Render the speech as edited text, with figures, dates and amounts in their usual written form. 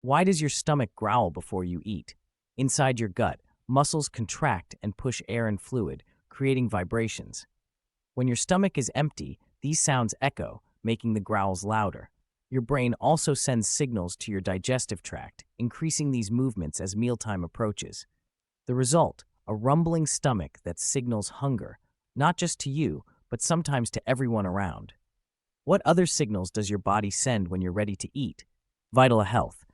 Why does your stomach growl before you eat? Inside your gut, muscles contract and push air and fluid, creating vibrations. When your stomach is empty, these sounds echo, making the growls louder. Your brain also sends signals to your digestive tract, increasing these movements as mealtime approaches. The result, a rumbling stomach that signals hunger, not just to you, but sometimes to everyone around. What other signals does your body send when you're ready to eat? Vital health.